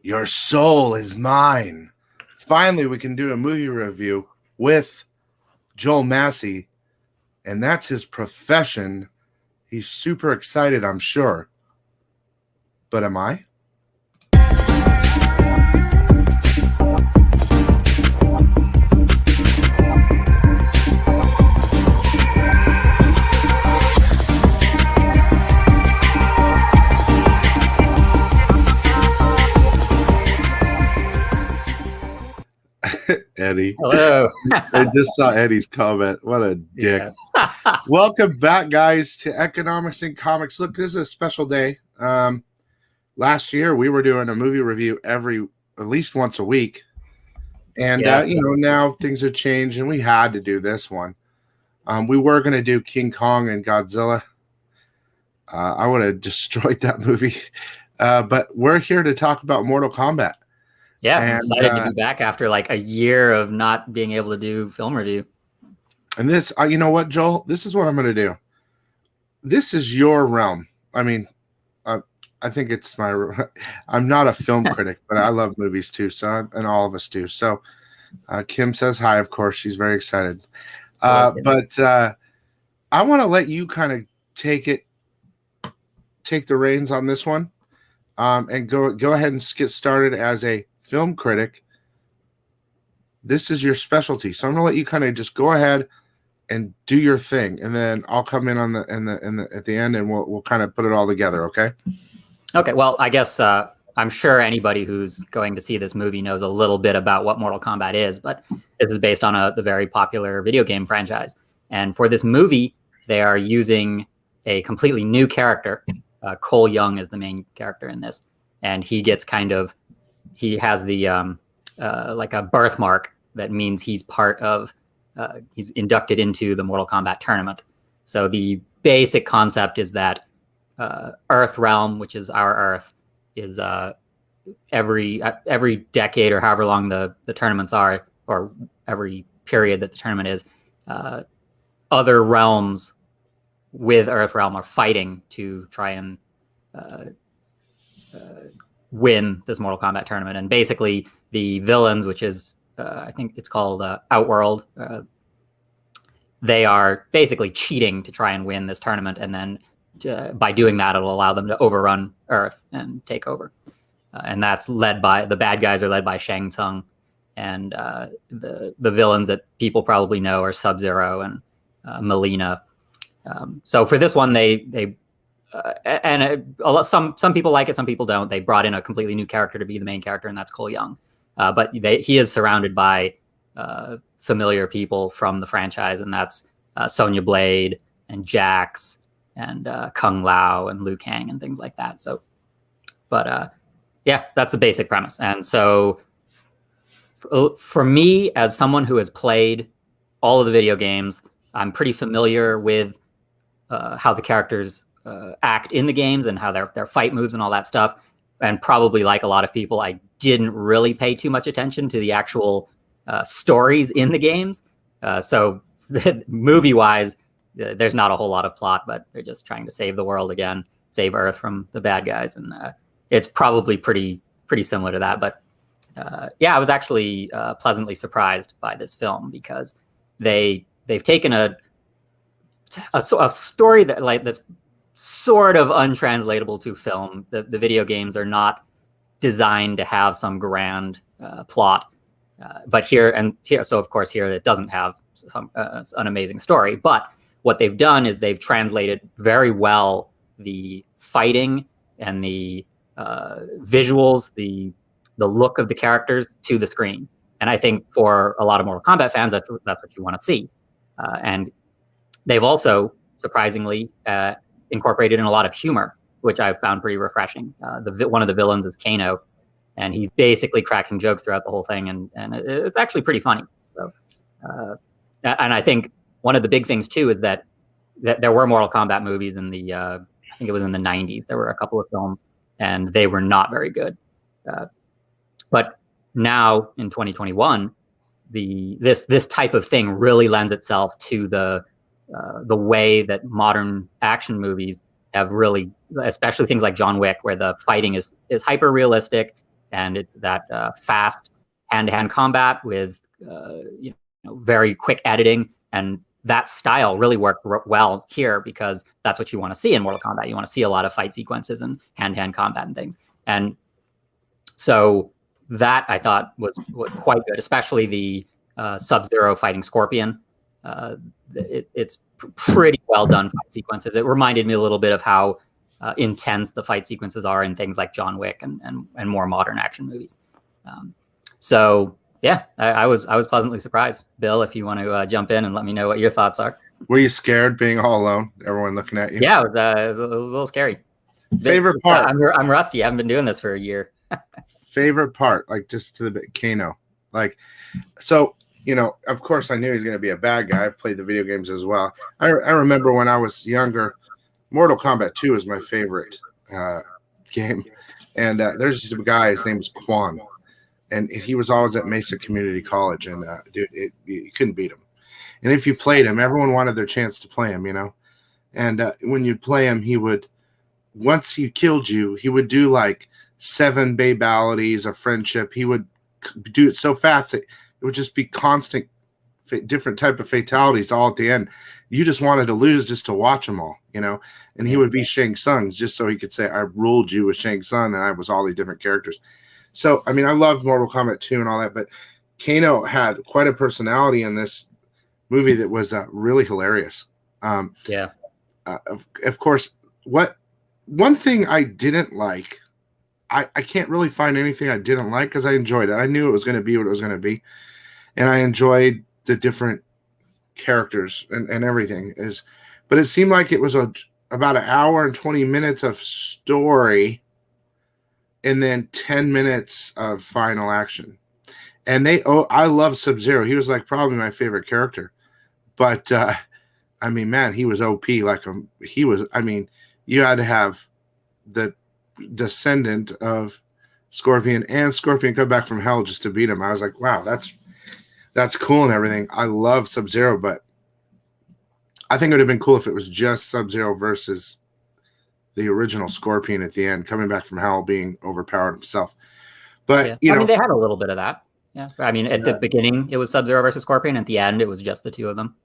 Your soul is mine. Finally, we can do a movie review with Joel Massie, and that's his profession. He's super excited, I'm sure. But am I? Eddie. Hello. I just saw Eddie's comment. What a dick. Yeah. Welcome back, guys, to Economics and Comics. Look, this is a special day. Last year, we were doing a movie review at least once a week. And, now things have changed, and we had to do this one. We were going to do King Kong and Godzilla. I would have destroyed that movie. But we're here to talk about Mortal Kombat. Yeah, I'm excited to be back after like a year of not being able to do film review. And this, you know what, Joel? This is what I'm going to do. This is your realm. I mean, I think it's my. I'm not a film critic, but I love movies too. So, and all of us do. So, Kim says hi. Of course, she's very excited. But I want to let you kind of take the reins on this one, and go ahead and get started as a film critic. This is your specialty, so I'm gonna let you kind of just go ahead and do your thing, and then I'll come in on at the end, and we'll kind of put it all together. Okay. Okay. Well, I guess I'm sure anybody who's going to see this movie knows a little bit about what Mortal Kombat is, but this is based on the very popular video game franchise. And for this movie, they are using a completely new character. Cole Young is the main character in this, and he has the like a birthmark that means he's he's inducted into the Mortal Kombat tournament. So the basic concept is that Earth realm, which is our Earth, is every decade or however long the tournaments are, or every period that the tournament is, other realms with Earth realm are fighting to try and win this Mortal Kombat tournament. And basically the villains, which is I think it's called Outworld, they are basically cheating to try and win this tournament, and then by doing that, it'll allow them to overrun Earth and take over. And that's led by the bad guys are led by Shang Tsung, and the villains that people probably know are Sub-Zero and Melina. So for this one, some people like it, some people don't. They brought in a completely new character to be the main character, and that's Cole Young. But he is surrounded by familiar people from the franchise, and that's Sonya Blade and Jax and Kung Lao and Liu Kang and things like that. So, but yeah, that's the basic premise. And so for me, as someone who has played all of the video games, I'm pretty familiar with how the characters act in the games and how their fight moves and all that stuff. And probably like a lot of people, I didn't really pay too much attention to the actual stories in the games. So movie-wise, there's not a whole lot of plot, but they're just trying to save the world again, save Earth from the bad guys. And it's probably pretty similar to that. But yeah, I was actually pleasantly surprised by this film, because they've taken a story that's sort of untranslatable to film. The video games are not designed to have some grand plot, but here, so of course here it doesn't have an amazing story. But what they've done is they've translated very well the fighting and the visuals, the look of the characters to the screen. And I think for a lot of Mortal Kombat fans, that's what you want to see. And they've also surprisingly incorporated in a lot of humor, which I've found pretty refreshing. One of the villains is Kano, and he's basically cracking jokes throughout the whole thing, and it's actually pretty funny. So, and I think one of the big things too is that there were Mortal Kombat movies in the I think it was in the 90s. There were a couple of films, and they were not very good. But now in 2021, this type of thing really lends itself to the way that modern action movies have really, especially things like John Wick, where the fighting is hyper realistic. and it's that fast hand-to-hand combat with very quick editing, and that style really worked well here because that's what you want to see in Mortal Kombat. You want to see a lot of fight sequences and hand-to-hand combat and things, and so that I thought was quite good, especially the Sub-Zero fighting Scorpion. It's pretty well done fight sequences. It reminded me a little bit of how intense the fight sequences are in things like John Wick and more modern action movies. So yeah, I was pleasantly surprised. Bill, if you want to jump in and let me know what your thoughts are. Were you scared being all alone? Everyone looking at you? Yeah, it was a little scary. Favorite part? I'm rusty. I haven't been doing this for a year. Favorite part, like just to the bit, Kano. Like, so, of course I knew he was going to be a bad guy. I've played the video games as well. I remember when I was younger, Mortal Kombat 2 is my favorite game. And there's just a guy, his name's Quan. And he was always at Mesa Community College. And, dude, you couldn't beat him. And if you played him, everyone wanted their chance to play him, And when you'd play him, he would, once he killed you, he would do like 7 babalities of friendship. He would do it so fast that it would just be constant, different type of fatalities all at the end. You just wanted to lose just to watch them all, And he would be Shang Tsung just so he could say, I ruled you with Shang Tsung, and I was all these different characters. So, I mean, I loved Mortal Kombat 2 and all that, but Kano had quite a personality in this movie that was really hilarious. Of course, one thing I didn't like, I can't really find anything I didn't like because I enjoyed it. I knew it was going to be what it was going to be. And I enjoyed the different characters and everything. But it seemed like it was about an hour and 20 minutes of story and then 10 minutes of final action. And I love Sub-Zero. He was like probably my favorite character. But, I mean, man, he was OP. You had to have the descendant of Scorpion and Scorpion come back from hell just to beat him. I was like, wow, that's cool and everything. I love Sub-Zero, but I think it would have been cool if it was just Sub-Zero versus the original Scorpion at the end, coming back from hell, being overpowered himself. But I mean, they had a little bit of that. Yeah, I mean, at the beginning it was Sub-Zero versus Scorpion. At the end, it was just the two of them.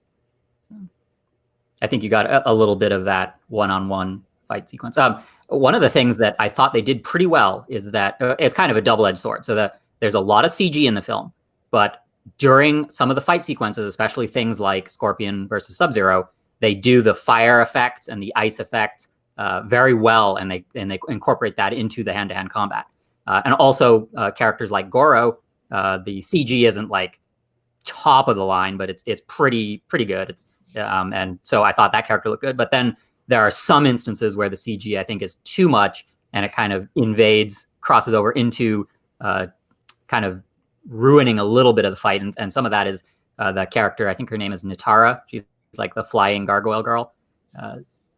I think you got a little bit of that one-on-one fight sequence. One of the things that I thought they did pretty well is that it's kind of a double-edged sword. So there's a lot of CG in the film, but during some of the fight sequences, especially things like Scorpion versus Sub-Zero, they do the fire effects and the ice effects very well, and they incorporate that into the hand-to-hand combat. And also characters like Goro, the CG isn't like top of the line, but it's pretty good. And so I thought that character looked good, but then there are some instances where the CG I think is too much, and it kind of crosses over into kind of ruining a little bit of the fight. And some of that is the character, I think her name is Nitara. She's like the flying gargoyle girl.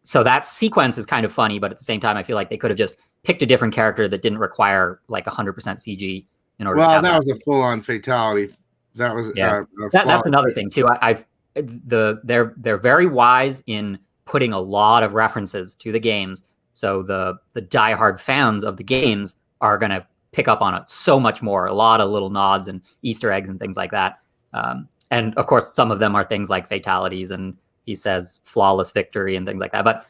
So that sequence is kind of funny, but at the same time, I feel like they could have just picked a different character that didn't require like 100% CG in order. Well, that was a full-on fatality. That was that's another thing too. They're very wise in putting a lot of references to the games, so the diehard fans of the games are going to pick up on it so much more. A lot of little nods and Easter eggs and things like that. And of course, some of them are things like fatalities, and he says flawless victory and things like that. But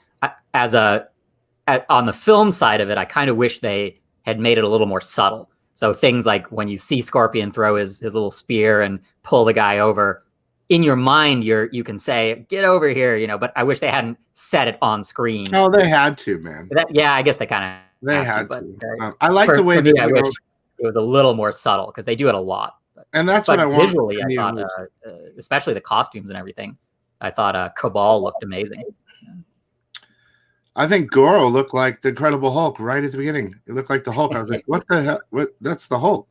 on the film side of it, I kind of wish they had made it a little more subtle. So things like when you see Scorpion throw his little spear and pull the guy over, in your mind, you can say, get over here, but I wish they hadn't said it on screen. No, they had to, man. I guess they kind of had to. I like the way they I wish it was a little more subtle, because they do it a lot. And that's what I want. Visually, I thought, especially the costumes and everything, I thought Cabal looked amazing. I think Goro looked like the Incredible Hulk right at the beginning. It looked like the Hulk. I was like, what the hell? What? That's the Hulk.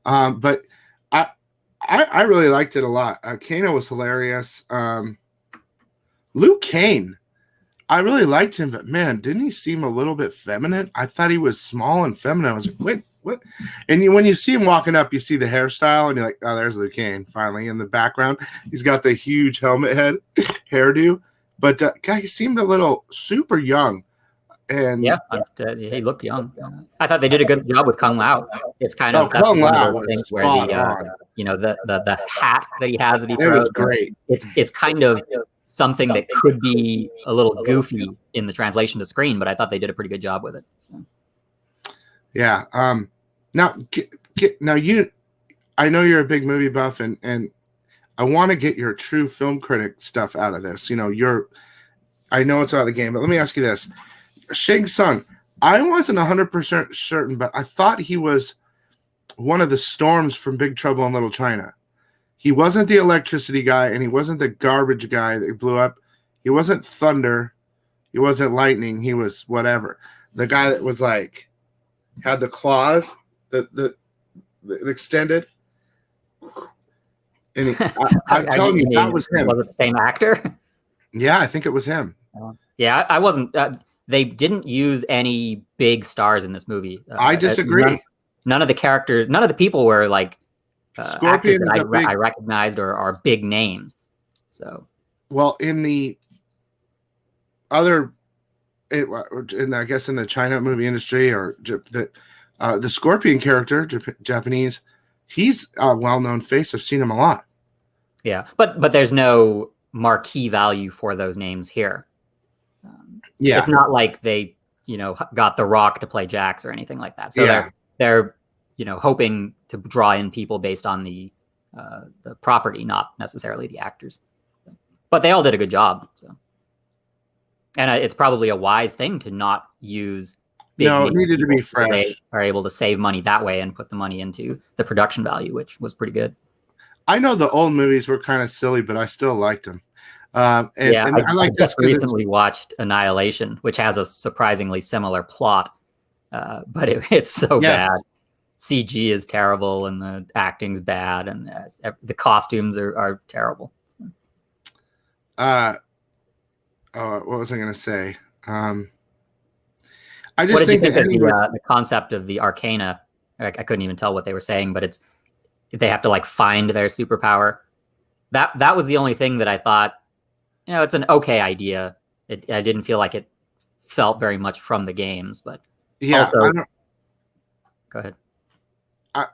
But I really liked it a lot. Kano was hilarious. Luke Kane, I really liked him, but man, didn't he seem a little bit feminine? I thought he was small and feminine. I was like, wait, what? And when you see him walking up, you see the hairstyle, and you're like, oh, there's Luke Kane finally in the background. He's got the huge helmet head hairdo. But guy, he seemed a little super young. And Yeah, he looked young. I thought they did a good job with Kung Lao. It's kind of that's Kung one of Lao those was things where spot on. the hat that he has that he It was throws. great. It's kind of something that could be a little goofy in the translation to screen, but I thought they did a pretty good job with it. So. Yeah. Now, I know you're a big movie buff, and I want to get your true film critic stuff out of this. I know it's out of the game, but let me ask you this. Shang Tsung, I wasn't 100% certain, but I thought he was one of the storms from Big Trouble in Little China. He wasn't the electricity guy, and he wasn't the garbage guy that blew up. He wasn't thunder. He wasn't lightning. He was whatever. The guy that was like, had the claws that extended. And I'm telling you, that was him. Was it the same actor? Yeah, I think it was him. Yeah, I wasn't. They didn't use any big stars in this movie. I disagree. None of the characters, none of the people were like actors Scorpion that I recognized or are big names. So, well, in the other, and I guess in the China movie industry or the Scorpion character, Japanese, he's a well-known face. I've seen him a lot. Yeah, but there's no marquee value for those names here. Yeah, it's not like they got The Rock to play Jax or anything like that. So yeah. they're hoping to draw in people based on the property, not necessarily the actors. But they all did a good job. So, and it's probably a wise thing to not use. No, it needed to be fresh. They are able to save money that way and put the money into the production value, which was pretty good. I know the old movies were kind of silly, but I still liked them. I just recently watched Annihilation, which has a surprisingly similar plot, but it's so bad. CG is terrible, and the acting's bad, and the costumes are terrible. What was I going to say? I just what did think you think of the concept of the Arcana? I couldn't even tell what they were saying, but they have to like find their superpower. That was the only thing that I thought, it's an okay idea. I didn't feel like it felt very much from the games, but yeah. Also, go ahead. I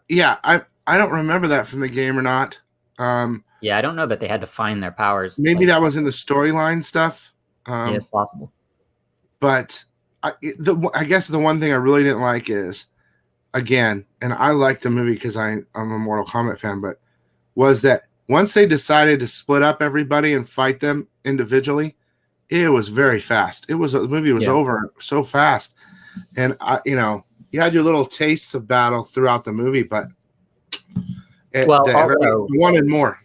don't remember that from the game or not. Yeah, I don't know that they had to find their powers. Maybe that was in the storyline stuff. Yeah, it's possible. But I guess the one thing I really didn't like is, again, and I like the movie because I'm a Mortal Kombat fan, but was that once they decided to split up everybody and fight them individually, it was very fast. The movie was over so fast, and you had your little tastes of battle throughout the movie, but also, wanted more.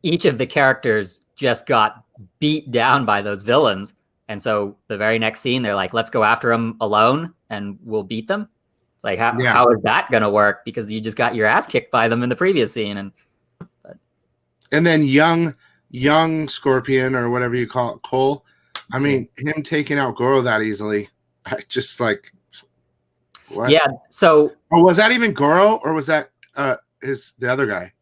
Each of the characters just got beat down by those villains, and so the very next scene, they're like, "Let's go after them alone, and we'll beat them." It's like, how is that going to work? Because you just got your ass kicked by them in the previous scene, and then young Scorpion or whatever you call it, Cole. I mean, him taking out Goro that easily, I just like. What? Yeah. So, or was that even Goro, or was that the other guy?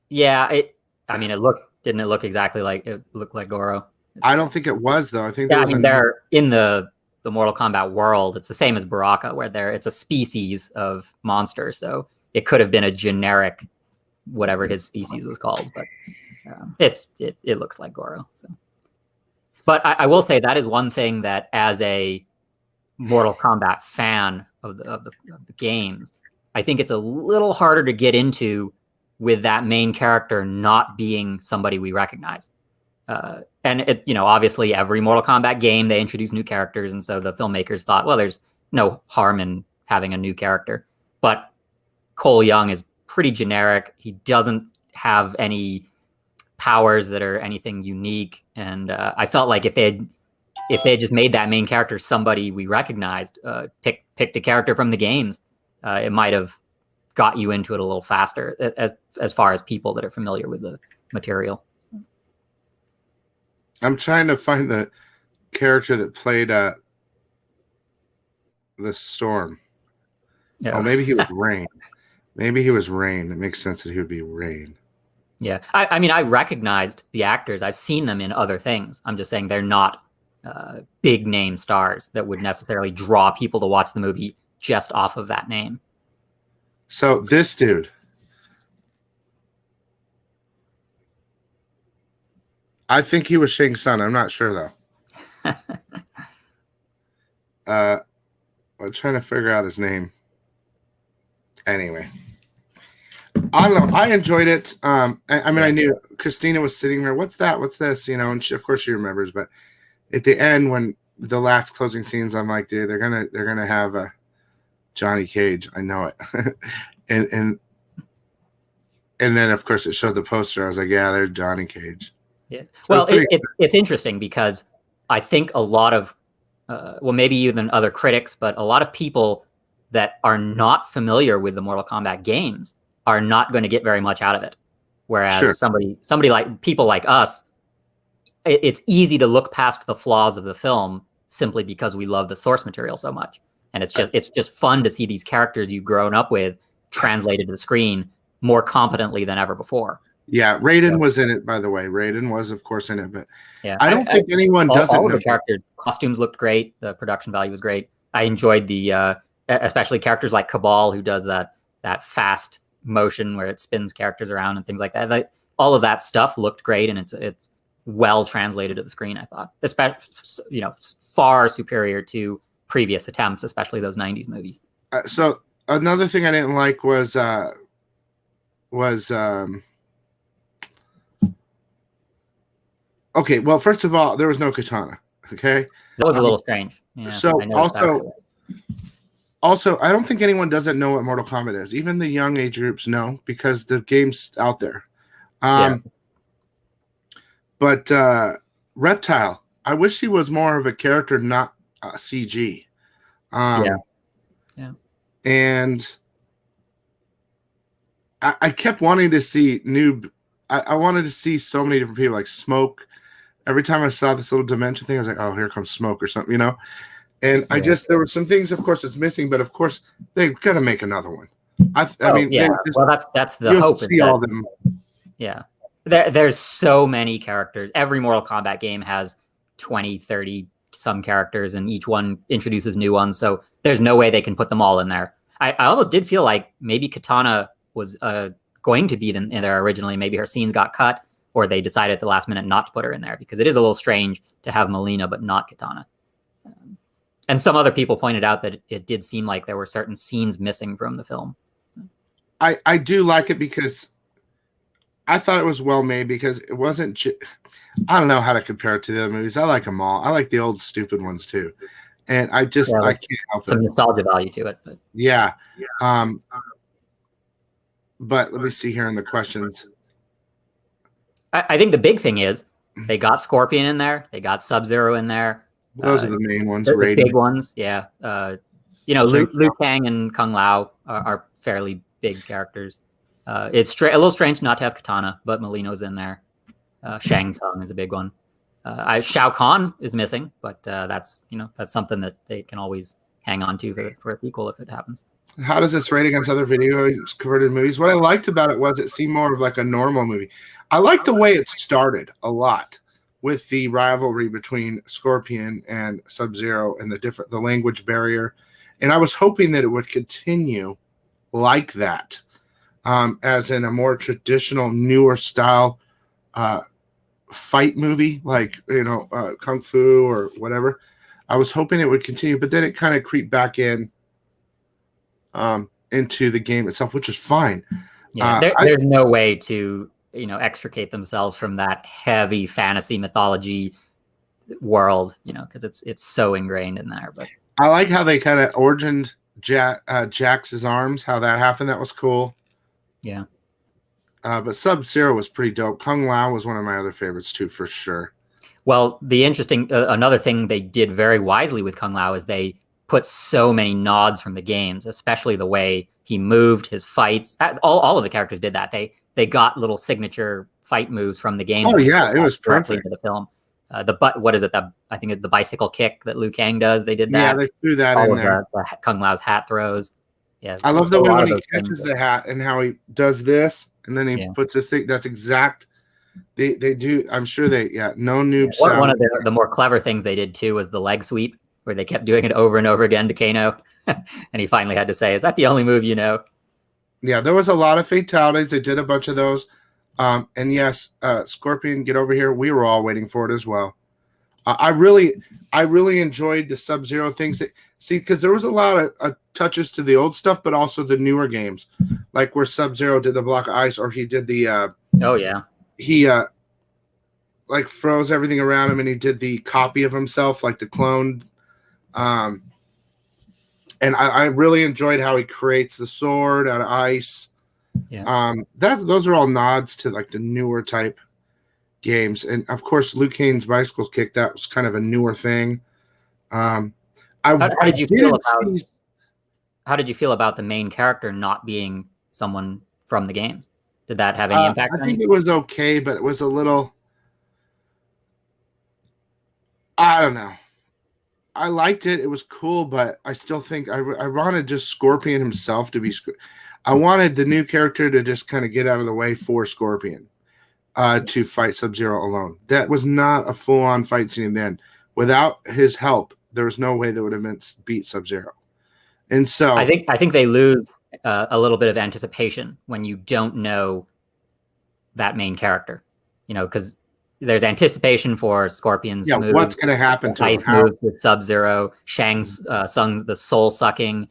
Yeah. Didn't it look exactly like it looked like Goro? I don't think it was though. I think they're in the Mortal Kombat world. It's the same as Baraka, where it's a species of monster. So it could have been a generic, whatever his species was called, but it looks like Goro. So. But I will say that is one thing that, as a Mortal Kombat fan of the games, I think it's a little harder to get into with that main character not being somebody we recognize. And obviously every Mortal Kombat game, they introduce new characters. And so the filmmakers thought, well, there's no harm in having a new character, but Cole Young is pretty generic. He doesn't have any powers that are anything unique. And I felt like if they had just made that main character somebody we recognized, picked a character from the games, it might have got you into it a little faster as far as people that are familiar with the material. I'm trying to find the character that played the Storm. Yeah. Oh, maybe he was Rain. Maybe he was Rain. It makes sense that he would be Rain. Yeah. I mean, I recognized the actors. I've seen them in other things. I'm just saying they're not big name stars that would necessarily draw people to watch the movie just off of that name. So this dude, I think he was Shang Tsung. I'm not sure though. I'm trying to figure out his name. Anyway, I don't know. I enjoyed it. I mean, I knew Christina was sitting there. What's that? What's this? You know, and of course she remembers. But at the end, when the last closing scenes, I'm like, dude, they're gonna have a Johnny Cage. I know it. and then of course it showed the poster. I was like, yeah, there's Johnny Cage. Yeah. So well, it's interesting because I think a lot of well, maybe even other critics, but a lot of people that are not familiar with the Mortal Kombat games are not going to get very much out of it. Whereas somebody like people like us, it's easy to look past the flaws of the film simply because we love the source material so much. And it's just fun to see these characters you've grown up with translated to the screen more competently than ever before. Yeah, Raiden was in it, by the way. Raiden was, of course, in it, but yeah, I don't think anyone doesn't all know. The characters, costumes looked great. The production value was great. I enjoyed the, especially characters like Cabal, who does that fast motion where it spins characters around and things like that. Like, all of that stuff looked great, and it's well translated to the screen. I thought, especially far superior to previous attempts, especially those '90s movies. So another thing I didn't like was okay, well, first of all, there was no katana. Okay, that was a little strange. Yeah, so also, I don't think anyone doesn't know what Mortal Kombat is. Even the young age groups know because the game's out there. But Reptile, I wish he was more of a character, not CG. Yeah. And I kept wanting to see I wanted to see so many different people, like Smoke. Every time I saw this little dimension thing, I was like, oh, here comes Smoke or something, And there were some things, of course, it's missing, but of course they've got to make another one. I mean, well, that's the hope. See all them. Yeah, there's so many characters. Every Mortal Kombat game has 20, 30 some characters, and each one introduces new ones. So there's no way they can put them all in there. I almost did feel like maybe Katana was going to be in there originally. Maybe her scenes got cut, or they decided at the last minute not to put her in there, because it is a little strange to have Melina but not Katana. And some other people pointed out that it did seem like there were certain scenes missing from the film. I do like it because I thought it was well made, because it wasn't. I don't know how to compare it to the other movies. I like them all. I like the old stupid ones too, and I can't help some nostalgia value to it. But yeah. But let me see here in the questions. I think the big thing is they got Scorpion in there. They got Sub-Zero in there. Those are the main ones. The big ones, yeah. Liu Kang and Kung Lao are fairly big characters. It's a little strange not to have Katana, but Molino's in there. Shang Tsung is a big one. Shao Kahn is missing, but that's something that they can always hang on to for a sequel if it happens. How does this rate against other video converted movies? What I liked about it was it seemed more of like a normal movie. I liked the way it started a lot, with the rivalry between Scorpion and Sub-Zero and the language barrier. And I was hoping that it would continue like that, as in a more traditional, newer style fight movie, like, Kung Fu or whatever. I was hoping it would continue, but then it kind of creeped back into the game itself, which is fine. Yeah, there's no way to extricate themselves from that heavy fantasy mythology world, because it's so ingrained in there. But I like how they kind of origined Jax's arms, how that happened. That was cool. Yeah. But Sub-Zero was pretty dope. Kung Lao was one of my other favorites too, for sure. Well, the interesting another thing they did very wisely with Kung Lao is they put so many nods from the games, especially the way he moved, his fights. All of the characters did that. They got little signature fight moves from the game. Oh yeah, it was perfect. Into the film. What is it? I think it's the bicycle kick that Liu Kang does. They did that. Yeah, they threw that in there. The Kung Lao's hat throws. Yeah, I love the way when he catches the hat and how he does this, and then he puts this thing. That's exact They do. I'm sure they no noob One sound. of the more clever things they did too was the leg sweep, where they kept doing it over and over again to Kano, and he finally had to say, "Is that the only move you know?" Yeah, there was a lot of fatalities. They did a bunch of those. And yes, Scorpion, get over here. We were all waiting for it as well. I really enjoyed the Sub-Zero things. Because there was a lot of touches to the old stuff, but also the newer games, like where Sub-Zero did the block of ice, or he did the oh yeah, he like froze everything around him, and he did the copy of himself, like the clone. And I really enjoyed how he creates the sword out of ice. yeah. Those are all nods to like the newer type games, and of course, Liu Kang's bicycle kick, that was kind of a newer thing. How did you feel about? How did you feel about the main character not being someone from the games? Did that have any impact? I think it was okay, but it was a little. I don't know. I liked it. It was cool, but I still think I wanted just Scorpion himself to be. I wanted the new character to just kind of get out of the way for Scorpion to fight Sub-Zero alone. That was not a full-on fight scene then. Without his help, there was no way they would have beat Sub-Zero. And so I think they lose a little bit of anticipation when you don't know that main character, because there's anticipation for Scorpion's moves, what's going to happen to ice moves with Sub-Zero, Shang Tsung's the soul sucking,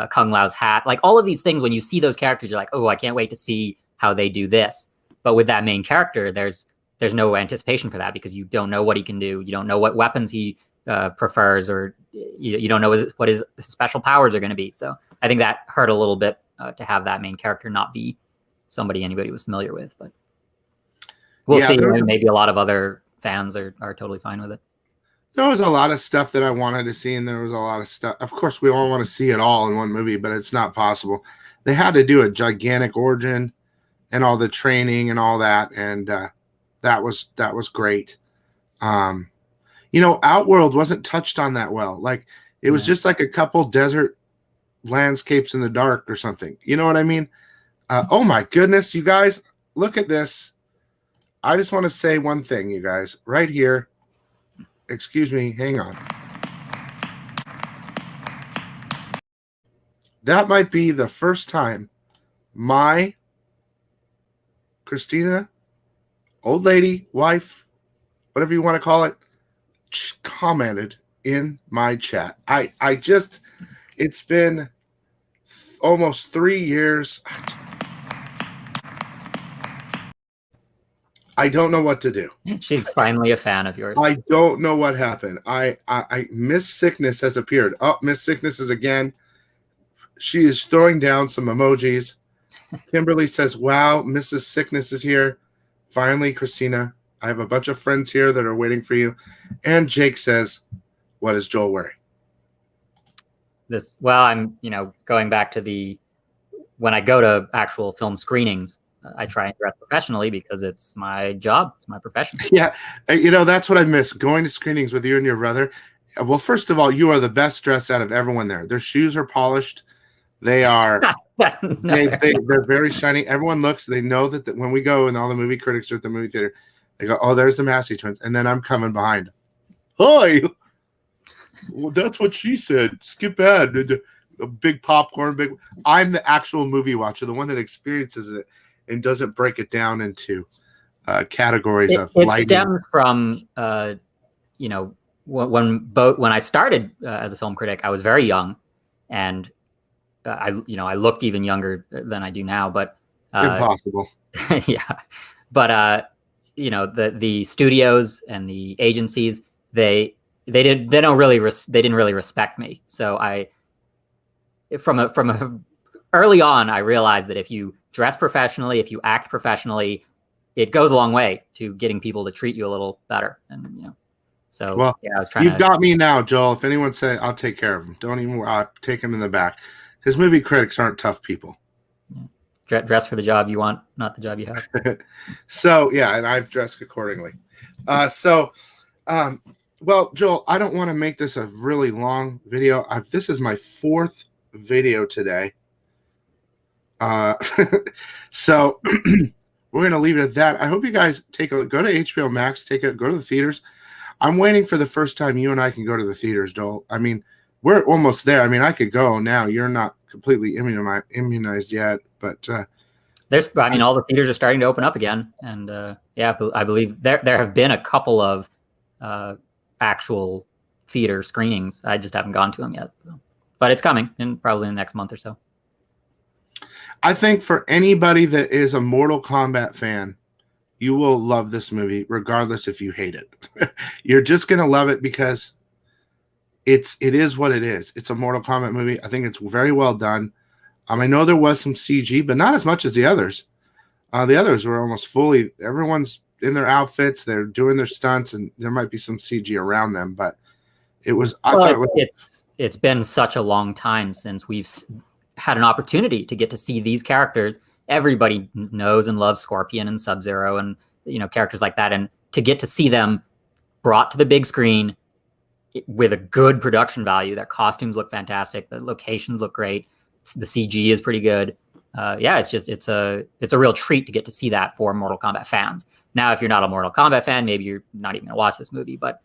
Kung Lao's hat, like all of these things. When you see those characters, you're like, oh, I can't wait to see how they do this. But with that main character, there's no anticipation for that, because you don't know what he can do. You don't know what weapons he prefers, or you don't know what his special powers are going to be. So I think that hurt a little bit to have that main character not be somebody anybody was familiar with. But we'll see. Maybe a lot of other fans are totally fine with it. There was a lot of stuff that I wanted to see, and there was a lot of stuff. Of course, we all want to see it all in one movie, but it's not possible. They had to do a gigantic origin and all the training and all that, and that was great. Outworld wasn't touched on that well. Like, it was just like a couple desert landscapes in the dark or something. You know what I mean? Oh my goodness, you guys, look at this. I just want to say one thing, you guys, right here. Excuse me, hang on. That might be the first time my Christina, old lady, wife, whatever you want to call it, commented in my chat. It's been almost 3 years. I don't know what to do. She's finally a fan of yours. I don't know what happened. I Miss Sickness has appeared. Oh, Miss Sickness is again. She is throwing down some emojis. Kimberly says, wow, Mrs. Sickness is here. Finally, Christina, I have a bunch of friends here that are waiting for you. And Jake says, what is Joel wearing? I'm, going back to when I go to actual film screenings, I try and dress professionally because it's my job. It's my profession. Yeah. That's what I miss, going to screenings with you and your brother. Well, first of all, you are the best dressed out of everyone there. Their shoes are polished. They are, they're very shiny. Everyone looks, they know that when we go and all the movie critics are at the movie theater, they go, oh, there's the Massie twins. And then I'm coming behind. Hi. Well, that's what she said. Skip ahead. A big popcorn, I'm the actual movie watcher, the one that experiences it and doesn't break it down into categories of lighting. It stems from, when I started as a film critic, I was very young, and I looked even younger than I do now. But impossible. Yeah, but the studios and the agencies, they didn't really respect me. So from early on, I realized that if you dress professionally, if you act professionally, it goes a long way to getting people to treat you a little better. And so well, yeah, I was trying. You've got me now, Joel. If anyone says, I'll take care of them. Don't even take them in the back, because movie critics aren't tough people. Yeah. Dress for the job you want, not the job you have. So yeah, and I've dressed accordingly. Well, Joel, I don't want to make this a really long video. This is my 4th video today. So we're we're going to leave it at that. I hope you guys go to HBO Max, go to the theaters. I'm waiting for the first time you and I can go to the theaters, Joel. I mean, we're almost there. I mean, I could go now. You're not completely immunized yet, but all the theaters are starting to open up again, and I believe there have been a couple of actual theater screenings. I just haven't gone to them yet, but it's coming, and probably in the next month or so. I think for anybody that is a Mortal Kombat fan, you will love this movie, regardless if you hate it. You're just gonna love it because it is what it is. It's a Mortal Kombat movie. I think it's very well done. I know there was some CG, but not as much as the others. The others were almost fully. Everyone's in their outfits. They're doing their stunts, and there might be some CG around them, but it was. It's been such a long time since we've had an opportunity to get to see these characters. Everybody knows and loves Scorpion and Sub-Zero and characters like that, and to get to see them brought to the big screen with a good production value. Their costumes look fantastic. The locations look great. The CG is pretty good. It's a real treat to get to see that for Mortal Kombat fans. Now, if you're not a Mortal Kombat fan, maybe you're not even gonna watch this movie, but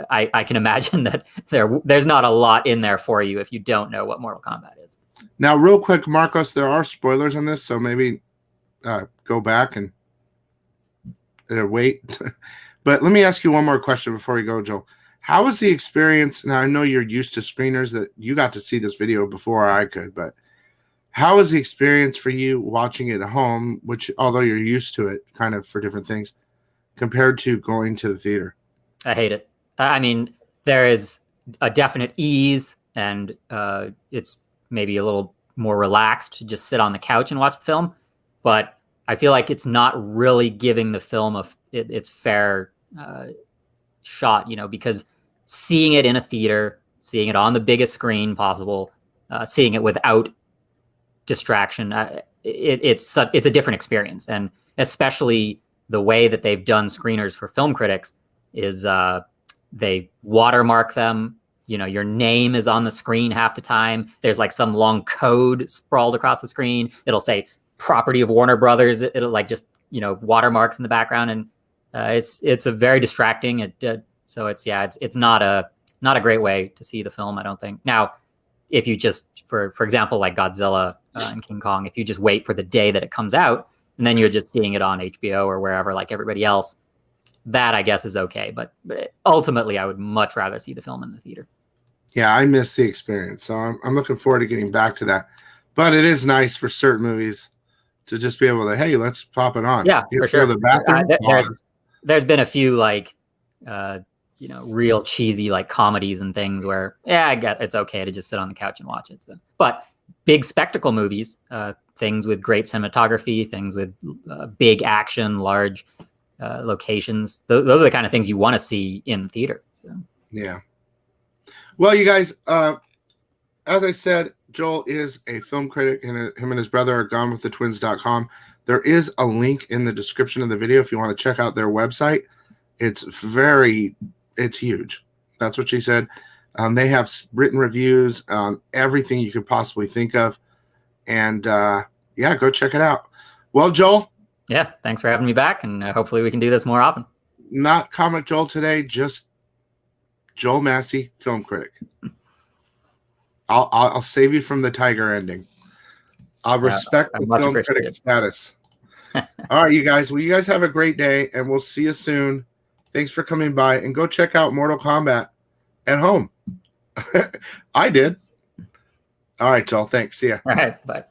I can imagine that there's not a lot in there for you if you don't know what Mortal Kombat is. Now, real quick, Marcos, there are spoilers on this, so maybe go back and wait. But let me ask you one more question before we go, Joel. How was the experience? Now, I know you're used to screeners, that you got to see this video before I could, but how was the experience for you watching it at home, which, although you're used to it kind of for different things, compared to going to the theater? I hate it. I mean, there is a definite ease, and it's maybe a little more relaxed to just sit on the couch and watch the film, but I feel like it's not really giving the film its fair shot, because seeing it in a theater, seeing it on the biggest screen possible, seeing it without distraction, it's a different experience. And especially the way that they've done screeners for film critics is they watermark them. Your name is on the screen half the time. There's like some long code sprawled across the screen. It'll say property of Warner Brothers. It'll like just, watermarks in the background. And it's a very distracting. So it's not a great way to see the film, I don't think. Now, if you just, for example, like Godzilla and King Kong, if you just wait for the day that it comes out, and then you're just seeing it on HBO or wherever, like everybody else, that I guess is okay. But ultimately, I would much rather see the film in the theater. Yeah, I miss the experience. So I'm looking forward to getting back to that. But it is nice for certain movies to just be able to, hey, let's pop it on. Yeah, for sure. The bathroom. There's been a few like, real cheesy like comedies and things where, I get it's okay to just sit on the couch and watch it. So. But big spectacle movies, things with great cinematography, things with big action, large locations. Those are the kind of things you want to see in the theater. So. Yeah. Well, you guys, as I said, Joel is a film critic, and him and his brother are gonewiththetwins.com. There is a link in the description of the video if you want to check out their website. It's huge. That's what she said. They have written reviews on everything you could possibly think of. And go check it out. Well, Joel. Yeah, thanks for having me back, and hopefully we can do this more often. Not Comic Joel today, just Joel Massie, film critic. I'll save you from the tiger ending. I'll respect the film critic status. All right, you guys. Well, you guys have a great day, and we'll see you soon. Thanks for coming by, and go check out Mortal Kombat at home. I did. All right, Joel. Thanks. See ya. All right. Bye.